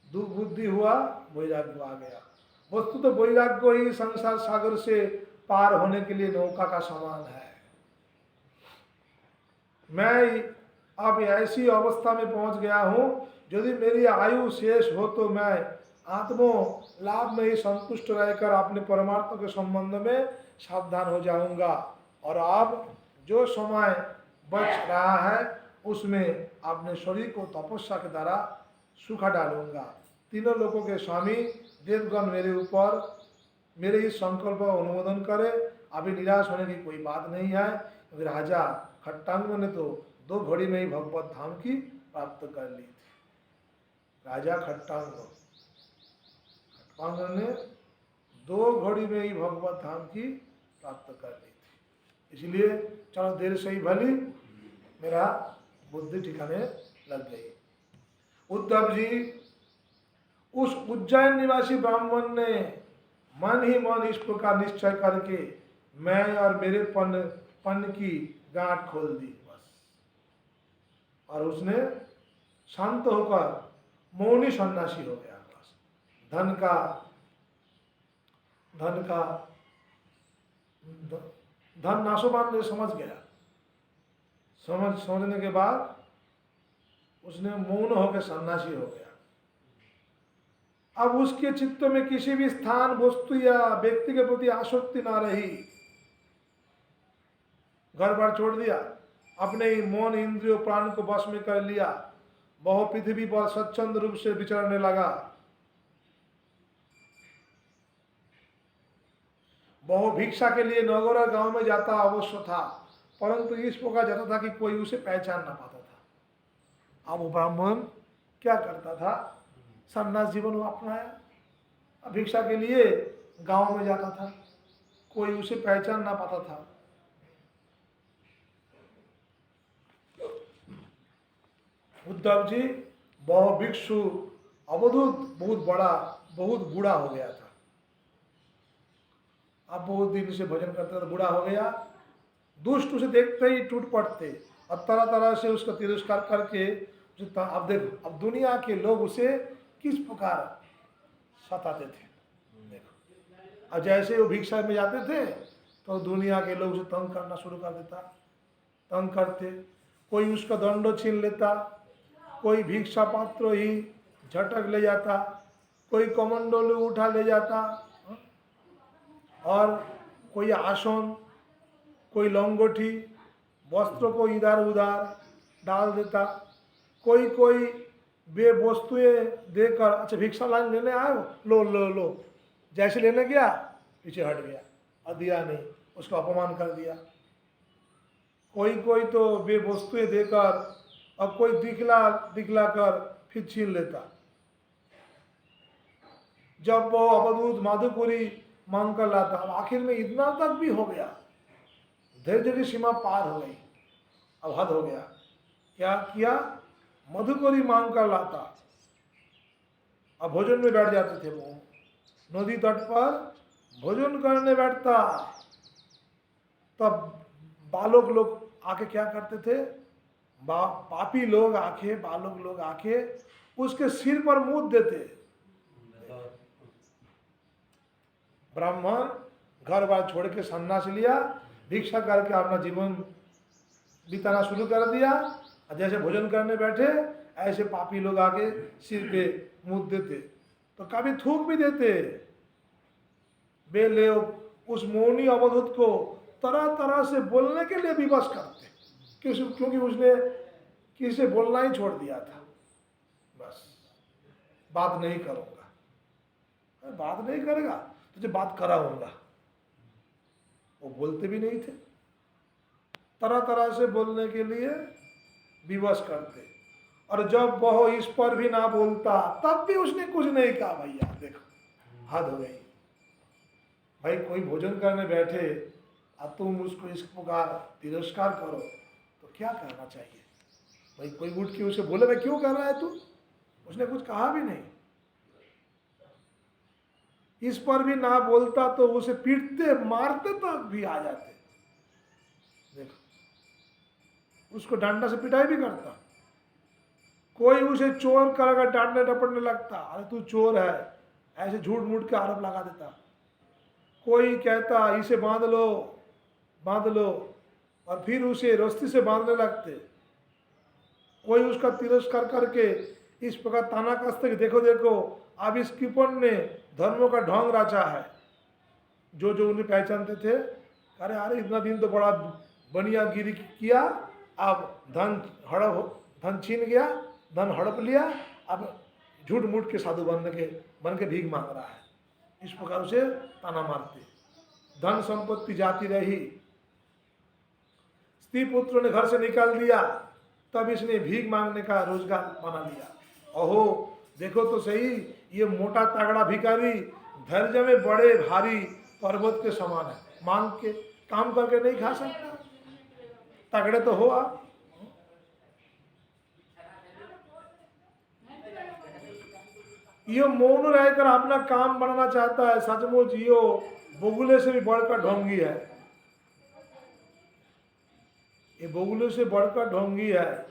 दुख बुद्धि हुआ, वैराग्य आ गया। वस्तु तो वैराग्य ही संसार सागर से पार होने के लिए नौका का समान है। मैं अब ऐसी अवस्था में पहुंच गया हूं, यदि मेरी आयु शेष हो तो मैं आत्मो लाभ में ही संतुष्ट रहकर अपने परमार्थ के संबंध में सावधान हो जाऊंगा, और अब जो समय बच रहा है उसमें अपने शरीर को तपस्या के द्वारा सुखा डालूंगा। तीनों लोगों के स्वामी देवगण मेरे ऊपर मेरे इस संकल्प का अनुमोदन करे। अभी निराश होने की कोई बात नहीं है, क्योंकि राजा खट्टांग ने तो 2 घड़ी में ही भगवत धाम की प्राप्त कर ली थी। राजा खट्टांग ने 2 घड़ी में ही भगवत धाम की प्राप्त कर ली थी। इसलिए चलो देर से ही भली मेरा बुद्धि ठिकाने लग गई। उद्धव जी, उस उज्जैन निवासी ब्राह्मण ने मन ही मन इस प्रकार निश्चय करके मैं और मेरे पन की गांठ खोल दी बस। और उसने शांत होकर मौनी सन्यासी हो गया बस। धन नाशवान समझ गया। समझने के बाद उसने मौन होकर सन्यासी हो गया। अब उसके चित्त में किसी भी स्थान, वस्तु या व्यक्ति के प्रति आसक्ति ना रही। घर बार छोड़ दिया, अपने ही मौन इंद्रियों प्राण को वश में कर लिया। बहु पृथ्वी पर स्वच्छंद रूप से विचरने लगा। बहु भिक्षा के लिए नगौरा गांव में जाता अवश्य था, परंतु इस प्रकार जाता था कि कोई उसे पहचान ना पाता था। अब वो ब्राह्मण क्या करता था? सन्यास जीवन वो अपनाया। भिक्षा के लिए गांव में जाता था, कोई उसे पहचान ना पाता था। उद्धव जी बहु भिक्षु अवधूत बहुत बूढ़ा हो गया था। अब बहुत दिन से भजन करते तो बूढ़ा हो गया। दुष्ट उसे देखते ही टूट पड़ते और तरह तरह से उसका तिरस्कार करके अब देखो, अब दुनिया के लोग उसे किस प्रकार सताते थे। देखो, अब जैसे वो भिक्षा में जाते थे तो दुनिया के लोग उसे तंग करना शुरू कर देता, तंग करते। कोई उसका दंडो छीन लेता, कोई भिक्षा पात्र ही झटक ले जाता, कोई कमंडोलू उठा ले जाता, और कोई आसन, कोई लंगोटी, वस्त्रों को इधर उधर डाल देता। कोई वे वस्तुएं देकर, अच्छा भिक्षा लाइन लेने आए हो, लो लो लो, जैसे लेने गया पीछे हट गया और दिया नहीं, उसको अपमान कर दिया। कोई तो वे वस्तुएं देकर और कोई दिखला कर फिर छीन लेता। जब वो अवधूत माधुपुरी मांग कर लाता, अब आखिर में इतना तक भी हो गया, धैर्य की सीमा पार हो गई, अब हद हो गया। क्या किया? मधुपुरी मांग कर लाता, अब भोजन में बैठ जाते थे। वो नदी तट पर भोजन करने बैठता, तब बालक लोग आके क्या करते थे? पापी लोग आके, बालक लोग आके उसके सिर पर मूत देते। ब्राह्मण घर बार छोड़ के सन्यास लिया, भिक्षा करके अपना जीवन बिताना शुरू कर दिया। जैसे भोजन करने बैठे ऐसे पापी लोग आके सिर पे मूत देते, तो कभी थूक भी देते। वे लोग उस मौनी अवधूत को तरह तरह से बोलने के लिए विवश करते, क्योंकि उसने किसी से बोलना ही छोड़ दिया था। बस बात नहीं करूंगा, बात नहीं करेगा तुझे बात कराऊंगा। वो बोलते भी नहीं थे, तरह तरह से बोलने के लिए विवश करते। और जब वह इस पर भी ना बोलता तब भी उसने कुछ नहीं कहा। भैया देखो, हद हो गई भाई। कोई भोजन करने बैठे और तुम उसको इस प्रकार तिरस्कार करो तो क्या करना चाहिए भाई? कोई उठ के उसे बोले भाई क्यों कर रहा है तू? उसने कुछ कहा भी नहीं। इस पर भी ना बोलता तो उसे पीटते मारते तक भी आ जाते। देखो, उसको डंडा से पिटाई भी करता। कोई उसे चोर कर डांटने डपटने लगता, अरे तू चोर है, ऐसे झूठ मूठ के आरोप लगा देता। कोई कहता इसे बांध लो, और फिर उसे रस्सी से बांधने लगते। कोई उसका तिरस्कार करके इस प्रकार ताना कसते कि देखो देखो, अब इस कृपण ने धर्मों का ढोंग रचा है। जो उन्हें पहचानते थे, अरे इतना दिन तो बड़ा बनियागिरी किया, अब धन छीन गया, धन हड़प लिया, अब झूठ मूठ के साधु बन के भीख मांग रहा है। इस प्रकार उसे ताना मारते। धन संपत्ति जाती रही, स्त्री पुत्र ने घर से निकाल दिया, तब इसने भीख मांगने का रोजगार बना लिया। ओहो देखो तो सही, ये मोटा तगड़ा भिखारी धैर्य में बड़े भारी पर्वत के समान है, मांग के काम करके नहीं खा सकता। तगड़े तो हो आप। ये मौन रहकर अपना काम बनाना चाहता है, सचमुच ये बगुले से भी बढ़कर ढोंगी है। ये बगुले से बढ़कर ढोंगी है।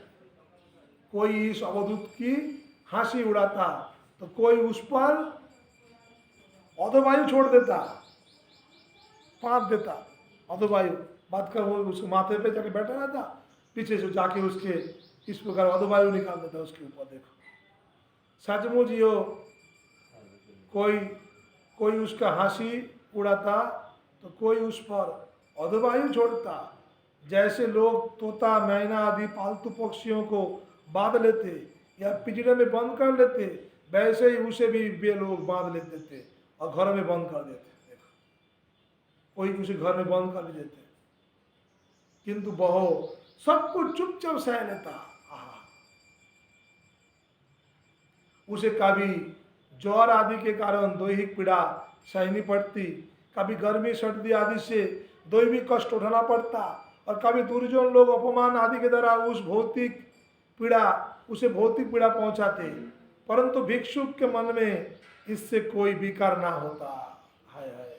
कोई इस अवधूत की हंसी उड़ाता तो कोई उस पर अधोवायु छोड़ देता, पाप देता। अधोवायु बात कर, वो उसके माथे पे जाके बैठा रहता, पीछे से जाके उसके इस प्रकार अधोवायु निकाल देता उसके ऊपर। देखो सचमुच यो कोई उसका हंसी उड़ाता तो कोई उस पर अधोवायु छोड़ता। जैसे लोग तोता, मैना आदि पालतू पक्षियों को बांध लेते या पिंजरे में बंद कर लेते, वैसे ही उसे भी वे लोग बांध लेते थे और घर में बंद कर देते। देखो कोई उसे घर में बंद कर भी देते, किंतु बहु सब कुछ चुपचाप सह लेता। उसे कभी ज्वर आदि के कारण दैहिक पीड़ा सहनी पड़ती, कभी गर्मी सर्दी आदि से दैविक कष्ट उठाना पड़ता, और कभी दुर्जन लोग अपमान आदि के द्वारा उसे भौतिक पीड़ा पहुंचाते, परंतु भिक्षुक के मन में इससे कोई विकार ना होता। हाय हाय,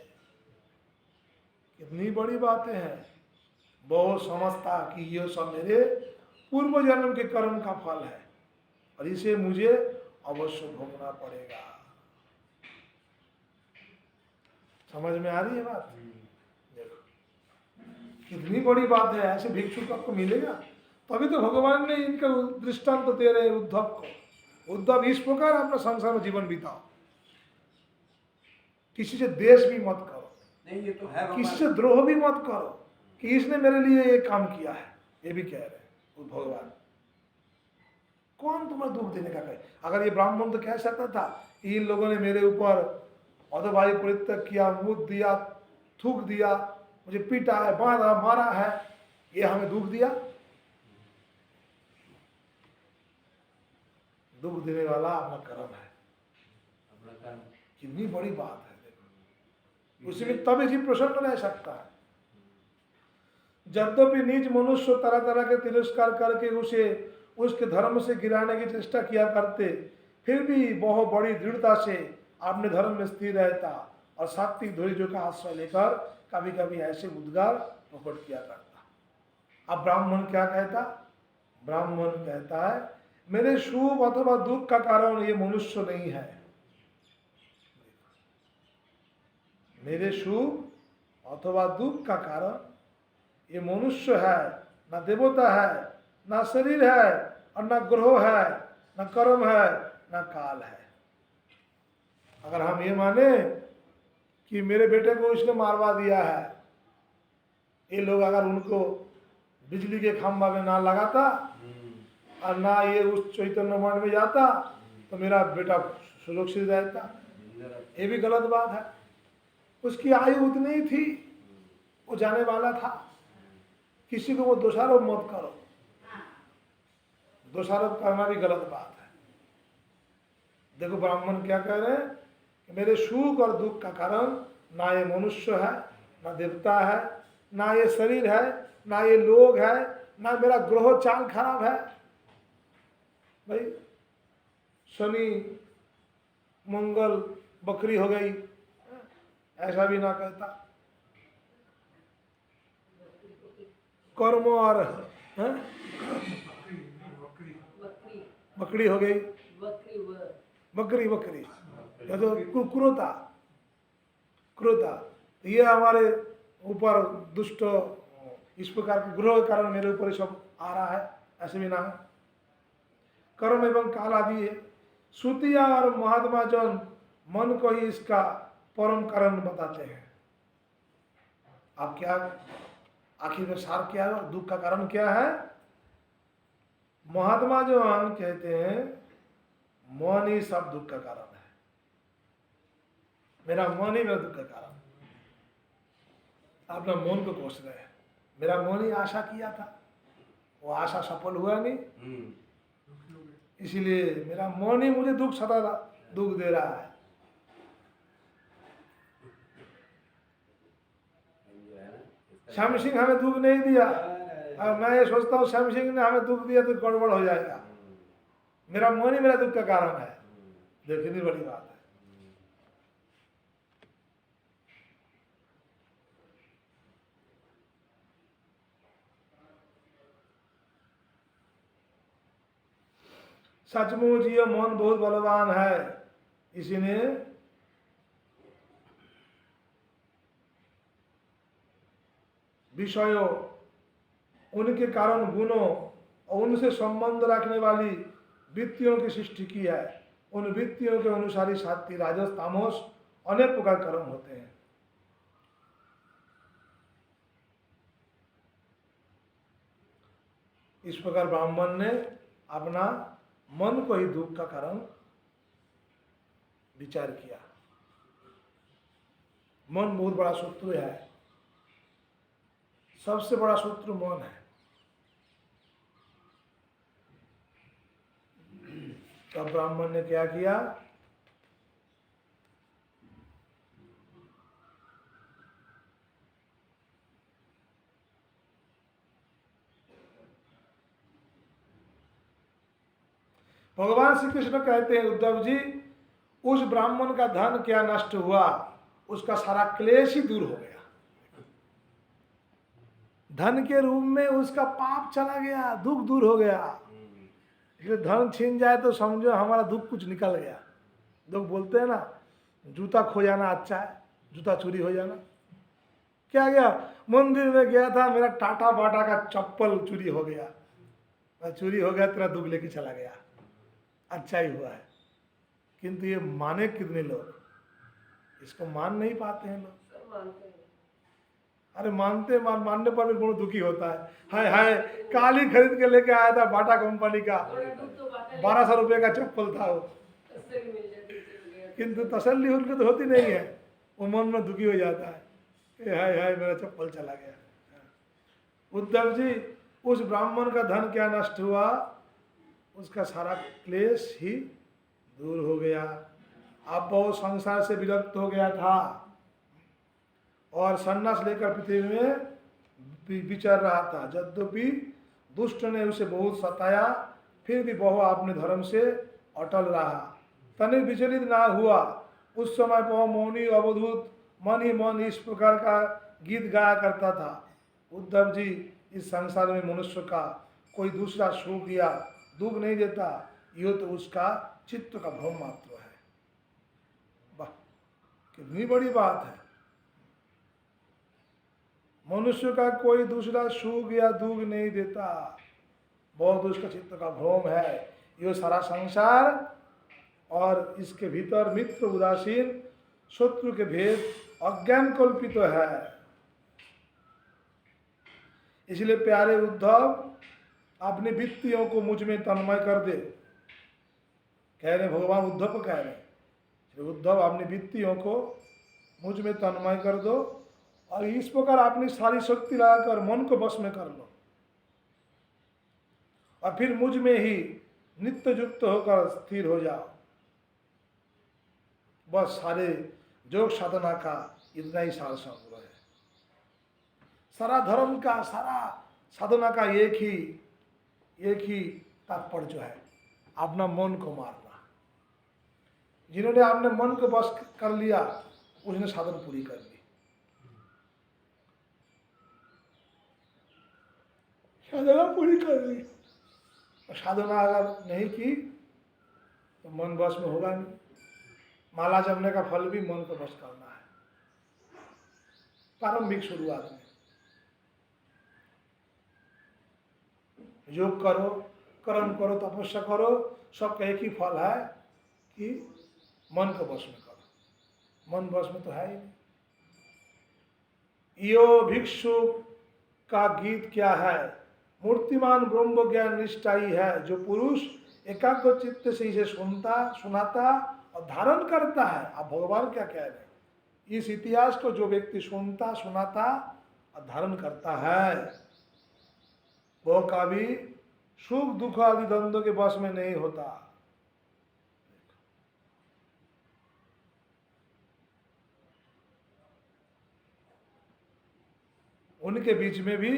कितनी बड़ी बातें हैं। बहुत समझता कि ये सब मेरे पूर्व जन्म के कर्म का फल है और इसे मुझे अवश्य भोगना पड़ेगा। समझ में आ रही है बात? देखो कितनी बड़ी बात है। ऐसे भिक्षुक आपको मिलेगा, तभी तो भगवान ने इनका दृष्टांत तो दे रहे उद्धव को। उद्धव इस प्रकार अपना संसार में जीवन बिताओ, किसी से द्वेष भी मत करो, नहीं ये तो है किसी से द्रोह भी मत करो कि इसने मेरे लिए ये काम किया है। ये भी कह रहे हैं भगवान, कौन तुम्हें दुख देने का कहे। अगर ये ब्राह्मण तो कह सकता था कि इन लोगों ने मेरे ऊपर अधोवायु परित्याग किया, मुद दिया, थूक दिया, मुझे पीटा है, बांधा मारा है, ये हमें दुख दिया। दुख देने वाला अपना कर्म है, अपना कर्म। कितनी बड़ी बात है। देखो उसमें तभी जीव प्रसन्न रह सकता है। यद्यपि नीच मनुष्य तरह तरह के तिरस्कार करके उसे उसके धर्म से गिराने की चेष्टा किया करते, फिर भी बहुत बड़ी दृढ़ता से अपने धर्म में स्थिर रहता और सात्विक धैर्य का आश्रय लेकर कभी कभी ऐसे उद्गार प्रकट किया करता। अब ब्राह्मण क्या कहता? ब्राह्मण कहता है मेरे शुभ अथवा दुख का कारण ये मनुष्य नहीं है। मेरे शुभ अथवा दुख का कारण ये मनुष्य है, ना देवता है, ना शरीर है, और ना ग्रह है, ना कर्म है, ना काल है। अगर हम ये माने कि मेरे बेटे को इसने मारवा दिया है, ये लोग अगर उनको बिजली के खंभा में ना लगाता और ना ये उस चैतन्य मठ में जाता तो मेरा बेटा सुरक्षित रहता, ये भी गलत बात है। उसकी आयु उतनी ही थी, वो जाने वाला था। किसी को वो दोषारोप मत करो, दोषारोप करना भी गलत बात है। देखो ब्राह्मण क्या कह रहे हैं कि मेरे सुख और दुख का कारण ना ये मनुष्य है, ना देवता है, ना ये शरीर है, ना ये लोग है, ना मेरा ग्रह चाल खराब है। भाई शनि मंगल बकरी हो गई, ऐसा भी ना कहता। कर्म और बकरी हो गई, बकरी बकरी या तो क्रोधा, तो ये हमारे ऊपर दुष्ट इस प्रकार के ग्रह के कारण मेरे ऊपर सब आ रहा है, ऐसे भी ना है। कर्म एवं काल आदि है। श्रुतिया और महात्मा जन मन को ही इसका परम कारण बताते हैं। आप क्या आखिर में सार क्या है और दुख का कारण क्या है? महात्मा जो हम कहते हैं मन ही सब दुख का कारण है। मेरा मन ही मेरा दुख का कारण। अपना मन को कोस रहे हैं। मेरा मन ही आशा किया था, वो आशा सफल हुआ नहीं, इसीलिए मेरा मन ही मुझे दुख सदा दुख दे रहा है। श्याम सिंह हमें दुख नहीं दिया, और मैं ये सोचता हूँ श्याम सिंह ने हमें दुख दिया तो गड़बड़ हो जाएगा। मेरा मन ही मेरा दुख का कारण है। देखनी बड़ी बात है। सचमुच ये मन बहुत बलवान है, इसी ने विषयों, उनके कारण गुणों और उनसे संबंध रखने वाली वृत्तियों की सृष्टि की है। उन वृत्तियों के अनुसार ही सात्विक, राजस, तामस अनेक प्रकार कर्म होते हैं। इस प्रकार ब्राह्मण ने अपना मन को ही दुख का कारण विचार किया। मन बहुत बड़ा शत्रु है, सबसे बड़ा शत्रु मन है। तब ब्राह्मण ने क्या किया? भगवान श्री कृष्ण कहते हैं, उद्धव जी, उस ब्राह्मण का धन क्या नष्ट हुआ? उसका सारा क्लेश ही दूर हो गया। धन के रूप में उसका पाप चला गया, दुख दूर हो गया। इसलिए धन छीन जाए तो समझो हमारा दुख कुछ निकल गया। लोग बोलते हैं ना, जूता खो जाना अच्छा है, जूता चोरी हो जाना। क्या गया? मंदिर में गया था, मेरा टाटा बाटा का चप्पल चोरी हो गया। चोरी हो गया, तेरा दुख लेके चला गया, अच्छा ही हुआ है। किंतु ये माने कितने लोग? इसको मान नहीं पाते हैं लोग। अरे मानने पर भी बहुत दुखी होता है। हाय हाय, काल ही खरीद के लेके आया था, बाटा कंपनी का 1200 रुपये का चप्पल था वो, किंतु तसल्ली उनको तो होती नहीं है। वो मन में दुखी हो जाता है कि हाय हाय, मेरा चप्पल चला गया। उद्धव जी, उस ब्राह्मण का धन क्या नष्ट हुआ? उसका सारा क्लेश ही दूर हो गया। अब वो संसार से विरक्त हो गया था और सन्यास लेकर पृथ्वी में विचर रहा था। यद्यपि दुष्ट ने उसे बहुत सताया, फिर भी वह अपने धर्म से अटल रहा, तनिक विचलित ना हुआ। उस समय वह मौनी अवधूत मन ही मन इस प्रकार का गीत गाया करता था, उद्धव जी, इस संसार में मनुष्य का कोई दूसरा सुख या दुख नहीं देता, यह तो उसका चित्त का भ्रम मात्र है। वाह, कितनी बड़ी बात है। मनुष्य का कोई दूसरा सुख या दुख नहीं देता, बहुत उसका चित्त का भ्रम है। ये सारा संसार और इसके भीतर मित्र उदासीन शत्रु के भेद अज्ञान कल्पित तो है। इसलिए प्यारे उद्धव, अपनी वृत्तियों को मुझ में तन्मय कर दे। कह रहे भगवान उद्धव को, कह रहे उद्धव, अपनी वृत्तियों को मुझ में तन्मय कर दो और इस प्रकार अपनी सारी शक्ति लगाकर मन को बस में कर लो और फिर मुझ में ही नित्य युक्त होकर स्थिर हो जाओ। बस सारे योग साधना का इतना ही सार संग्रह है। सारा धर्म का, सारा साधना का एक ही तात्पर्य जो है, अपना मन को मारना। जिन्होंने अपने मन को बस कर लिया, उसने साधन पूरी कर ली। साधना पूरी कर ली। साधना अगर नहीं की तो मन बस में होगा नहीं। माला जपने का फल भी मन को बस करना है। प्रारंभिक शुरुआत में योग करो, कर्म करो, तपस्या करो, सबका एक ही फल है कि मन को बस में करो। मन बस में तो है ही नहीं। यो भिक्षु का गीत क्या है? मूर्तिमान ब्रह्म ज्ञान निष्ठाई है, जो पुरुष एकाग्र चित्त से इसे सुनाता और धारण करता है। अब भगवान क्या कह रहे हैं? इस इतिहास को जो व्यक्ति सुनता, सुनाता और धारण करता है, वो कभी सुख दुख आदि द्वंद्व के बस में नहीं होता। उनके बीच में भी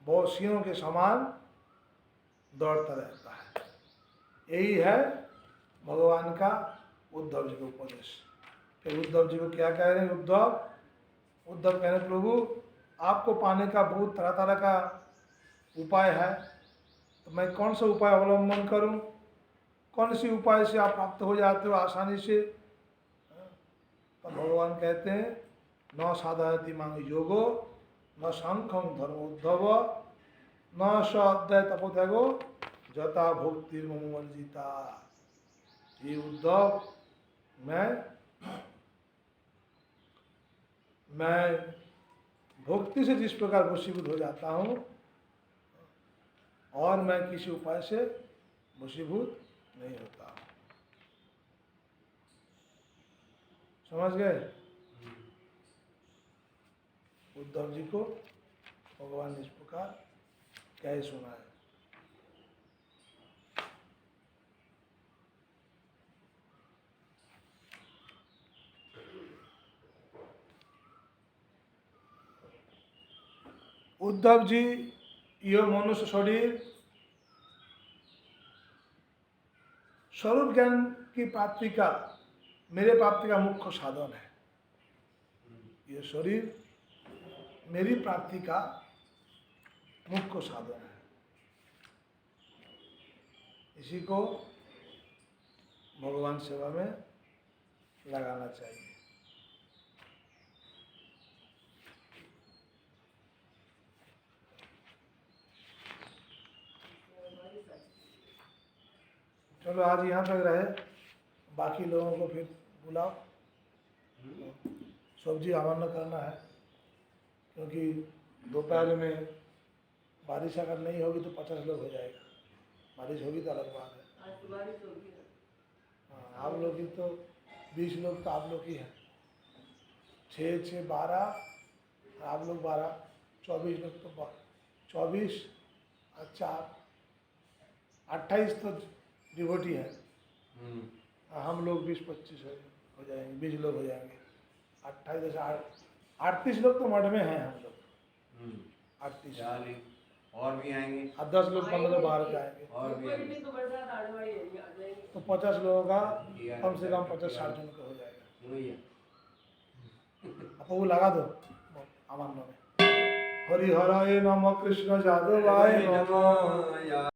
बहुत सिंहों के समान दौड़ता रहता है। यही है भगवान का उद्धव जी को उपदेश। फिर उद्धव जी को क्या कह रहे हैं? उद्धव कह रहे हैं प्रभु आपको पाने का बहुत तरह तरह का उपाय है, तो मैं कौन सा उपाय अवलंबन करूं? कौन सी उपाय से आप प्राप्त हो जाते हो आसानी से? तो भगवान कहते हैं न साधयति मांग योगो न शंखम धर्मोद्धव न स अद्वैत तपोत्यागो जता भक्ति ममवर्जिता। ये उद्धव मैं भक्ति से जिस प्रकार वशीभूत हो जाता हूँ और मैं किसी उपाय से वशीभूत नहीं होता। समझ गए? उद्धव जी को भगवान ने इस प्रकार कह सुना है। उद्धव जी यह मनुष्य शरीर स्वरूप ज्ञान की प्राप्ति का, मेरे प्राप्ति का मुख्य साधन है। यह शरीर मेरी प्राप्ति का मुख्य साधन है। इसी को भगवान सेवा में लगाना चाहिए। चलो आज यहाँ तक रहे, बाकी लोगों को फिर बुलाओ, सब्जी आवाना करना है, क्योंकि दोपहर में बारिश अगर नहीं होगी तो 50 लोग हो जाएगा। बारिश होगी तो अलग बात है। आज तो बारिश होगी। हाँ, आप लोग की तो 20 लोग तो आप लोग ही हैं, 6 12, आप लोग 12, 24 लोग तो 24 और 4 28 तो डिवोटी है। हम लोग 20-25 हो जाएंगे, 20 लोग हो जाएंगे। 28 38 लोग तो मठ में हैं हम लोग। 38 और भी आएंगे और 10 लोग 15 बाहर जाएंगे, और भी आएंगे। तो बरसात आने वाली है, आ जाएंगे। तो 50 लोगों का कम से कम 50-60 जन का हो जाएगा। वही है। अब वो लगा दो अमान में। हरि हराय नमः कृष्ण जादवाय नमः।